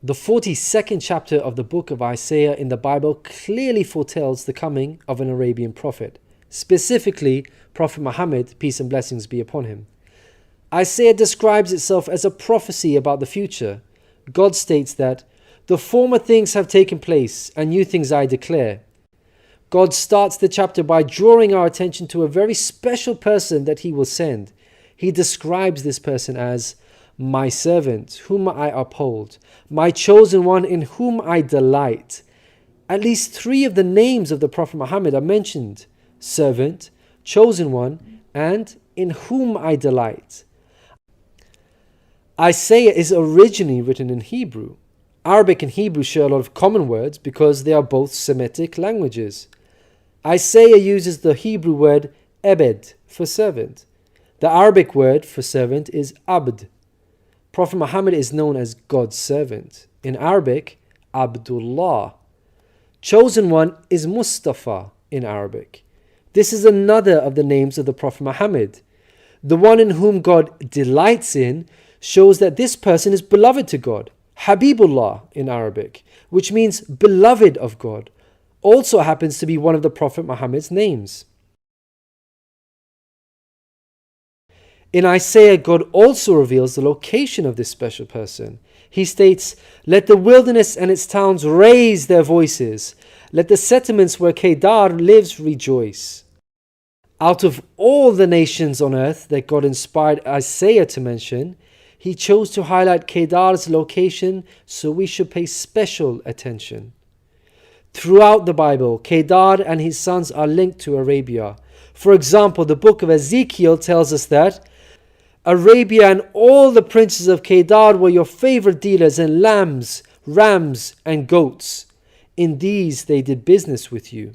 The 42nd chapter of the book of Isaiah in the Bible clearly foretells the coming of an Arabian prophet, specifically Prophet Muhammad, peace and blessings be upon him. Isaiah describes itself as a prophecy about the future. God states that, "The former things have taken place, and new things I declare." God starts the chapter by drawing our attention to a very special person that he will send. He describes this person as my servant, whom I uphold, my chosen one in whom I delight. At least 3 of the names of the Prophet Muhammad are mentioned: servant, chosen one, and in whom I delight. Isaiah is originally written in Hebrew. Arabic and Hebrew share a lot of common words because they are both Semitic languages. Isaiah uses the Hebrew word ebed for servant. The Arabic word for servant is abd. Prophet Muhammad is known as God's servant. In Arabic, Abdullah. Chosen one is Mustafa in Arabic. This is another of the names of the Prophet Muhammad. The one in whom God delights in shows that this person is beloved to God. Habibullah in Arabic, which means beloved of God, also happens to be one of the Prophet Muhammad's names. In Isaiah, God also reveals the location of this special person. He states, "Let the wilderness and its towns raise their voices. Let the settlements where Kedar lives rejoice." Out of all the nations on earth that God inspired Isaiah to mention, he chose to highlight Kedar's location, so we should pay special attention. Throughout the Bible, Kedar and his sons are linked to Arabia. For example, the book of Ezekiel tells us that Arabia and all the princes of Kedar were your favorite dealers in lambs, rams, and goats. In these they did business with you.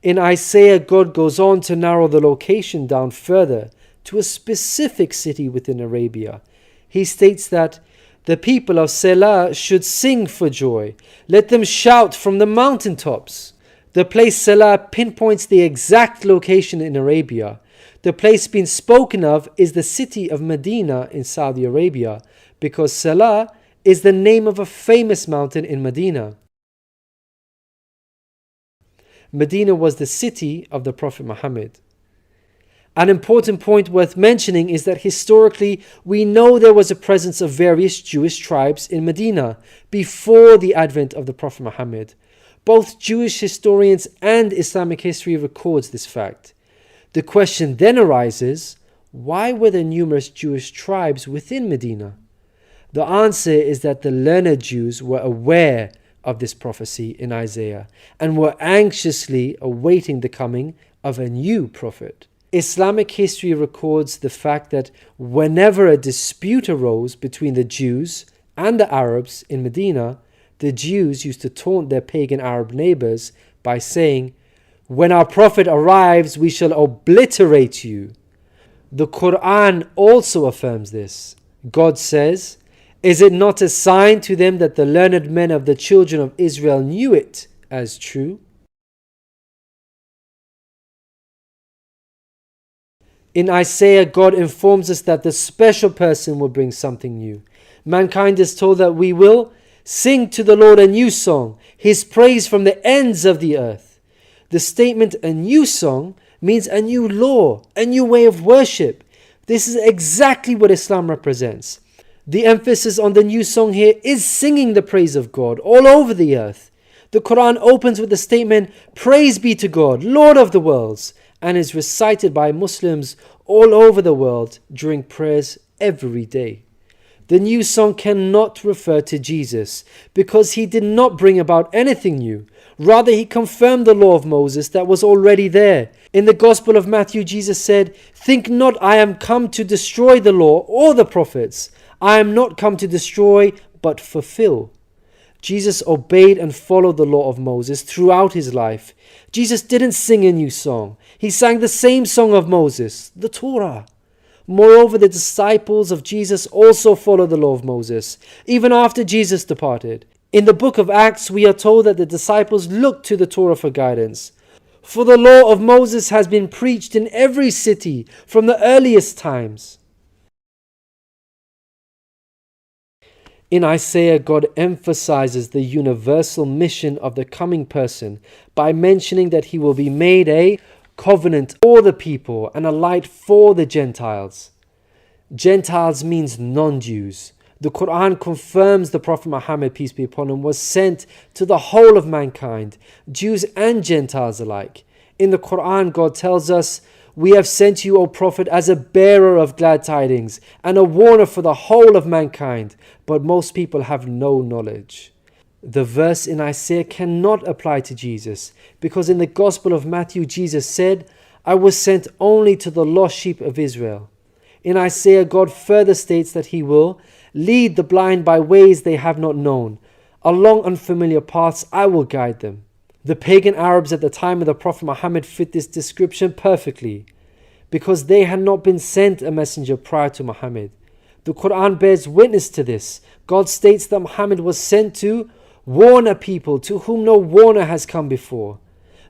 In Isaiah, God goes on to narrow the location down further to a specific city within Arabia. He states that the people of Selah should sing for joy. Let them shout from the mountaintops. The place Selah pinpoints the exact location in Arabia. The place being spoken of is the city of Medina in Saudi Arabia, because Selah is the name of a famous mountain in Medina. Medina was the city of the Prophet Muhammad. An important point worth mentioning is that historically we know there was a presence of various Jewish tribes in Medina before the advent of the Prophet Muhammad. Both Jewish historians and Islamic history records this fact. The question then arises, why were there numerous Jewish tribes within Medina? The answer is that the learned Jews were aware of this prophecy in Isaiah and were anxiously awaiting the coming of a new prophet. Islamic history records the fact that whenever a dispute arose between the Jews and the Arabs in Medina, the Jews used to taunt their pagan Arab neighbors by saying, "When our prophet arrives, we shall obliterate you." The Quran also affirms this. God says, "Is it not a sign to them that the learned men of the children of Israel knew it as true?" In Isaiah, God informs us that the special person will bring something new. Mankind is told that we will sing to the Lord a new song, His praise from the ends of the earth. The statement "a new song" means a new law, a new way of worship. This is exactly what Islam represents. The emphasis on the new song here is singing the praise of God all over the earth. The Quran opens with the statement, "Praise be to God, Lord of the worlds," and is recited by Muslims all over the world during prayers every day. The new song cannot refer to Jesus because he did not bring about anything new. Rather, he confirmed the law of Moses that was already there. In the Gospel of Matthew, Jesus said, "Think not I am come to destroy the law or the prophets. I am not come to destroy, but fulfill." Jesus obeyed and followed the law of Moses throughout his life. Jesus didn't sing a new song. He sang the same song of Moses, the Torah. Moreover, the disciples of Jesus also followed the law of Moses, even after Jesus departed. In the book of Acts, we are told that the disciples looked to the Torah for guidance. For the law of Moses has been preached in every city from the earliest times. In Isaiah, God emphasizes the universal mission of the coming person by mentioning that he will be made a covenant for the people and a light for the Gentiles. Gentiles means non-Jews. The Quran confirms the Prophet Muhammad, peace be upon him, was sent to the whole of mankind, Jews and Gentiles alike. In the Quran, God tells us, "We have sent you, O Prophet, as a bearer of glad tidings and a warner for the whole of mankind, but most people have no knowledge." The verse in Isaiah cannot apply to Jesus, because in the Gospel of Matthew, Jesus said, "I was sent only to the lost sheep of Israel." In Isaiah, God further states that he will lead the blind by ways they have not known. Along unfamiliar paths I will guide them. The pagan Arabs at the time of the Prophet Muhammad fit this description perfectly, because they had not been sent a messenger prior to Muhammad. The Quran bears witness to this. God states that Muhammad was sent to warn a people to whom no warner has come before.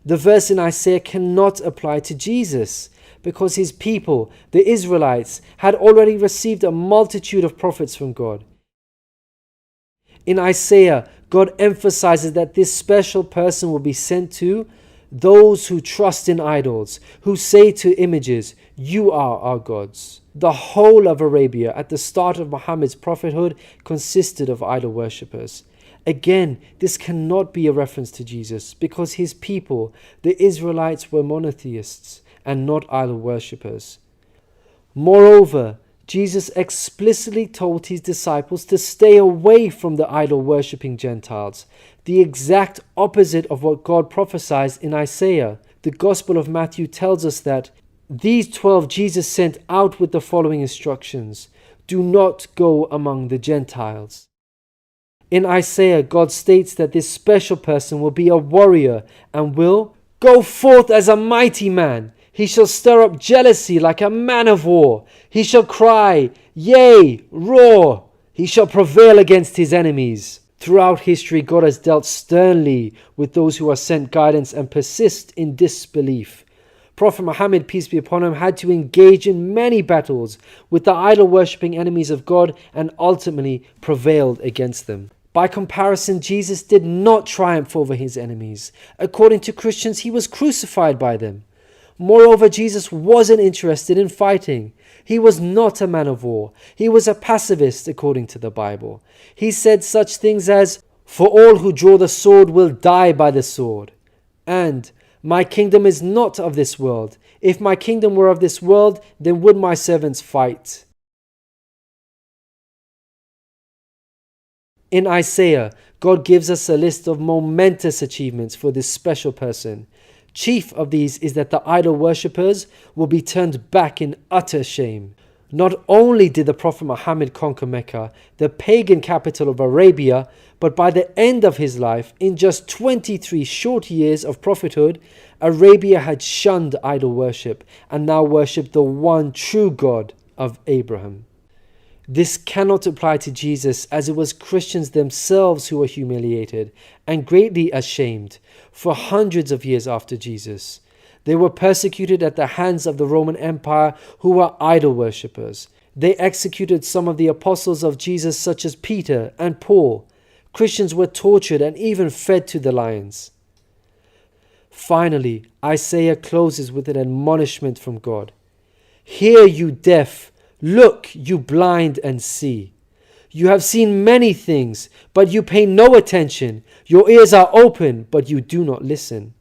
The verse in Isaiah cannot apply to Jesus, because his people, the Israelites, had already received a multitude of prophets from God. In Isaiah, God emphasizes that this special person will be sent to those who trust in idols, who say to images, "You are our gods." The whole of Arabia at the start of Muhammad's prophethood consisted of idol worshippers. Again, this cannot be a reference to Jesus, because his people, the Israelites, were monotheists and not idol worshippers. Moreover, Jesus explicitly told his disciples to stay away from the idol-worshipping Gentiles, the exact opposite of what God prophesied in Isaiah. The Gospel of Matthew tells us that these 12 Jesus sent out with the following instructions: "Do not go among the Gentiles." In Isaiah, God states that this special person will be a warrior and will go forth as a mighty man. He shall stir up jealousy like a man of war. He shall cry, yea, roar. He shall prevail against his enemies. Throughout history, God has dealt sternly with those who are sent guidance and persist in disbelief. Prophet Muhammad, peace be upon him, had to engage in many battles with the idol-worshipping enemies of God and ultimately prevailed against them. By comparison, Jesus did not triumph over his enemies. According to Christians, he was crucified by them. Moreover, Jesus wasn't interested in fighting. He was not a man of war. He was a pacifist, according to the Bible. He said such things as, "For all who draw the sword will die by the sword," and "My kingdom is not of this world. If my kingdom were of this world, then would my servants fight." In Isaiah, God gives us a list of momentous achievements for this special person. Chief of these is that the idol worshippers will be turned back in utter shame. Not only did the Prophet Muhammad conquer Mecca, the pagan capital of Arabia, but by the end of his life, in just 23 short years of prophethood, Arabia had shunned idol worship and now worshipped the one true God of Abraham. This cannot apply to Jesus, as it was Christians themselves who were humiliated and greatly ashamed for hundreds of years after Jesus. They were persecuted at the hands of the Roman Empire, who were idol worshippers. They executed some of the apostles of Jesus, such as Peter and Paul. Christians were tortured and even fed to the lions. Finally, Isaiah closes with an admonishment from God. "Hear, you deaf. Look, you blind, and see. You have seen many things, but you pay no attention. Your ears are open, but you do not listen.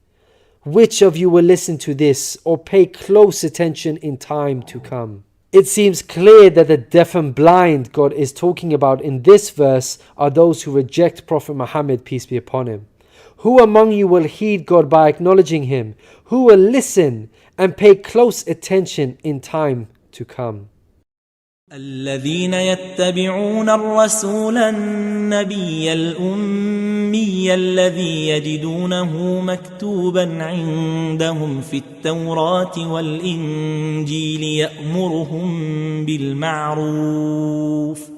Which of you will listen to this or pay close attention in time to come?" It seems clear that the deaf and blind God is talking about in this verse are those who reject Prophet Muhammad, peace be upon him. Who among you will heed God by acknowledging him? Who will listen and pay close attention in time to come? الذين يتبعون الرسول النبي الأمي الذي يجدونه مكتوبا عندهم في التوراة والإنجيل يأمرهم بالمعروف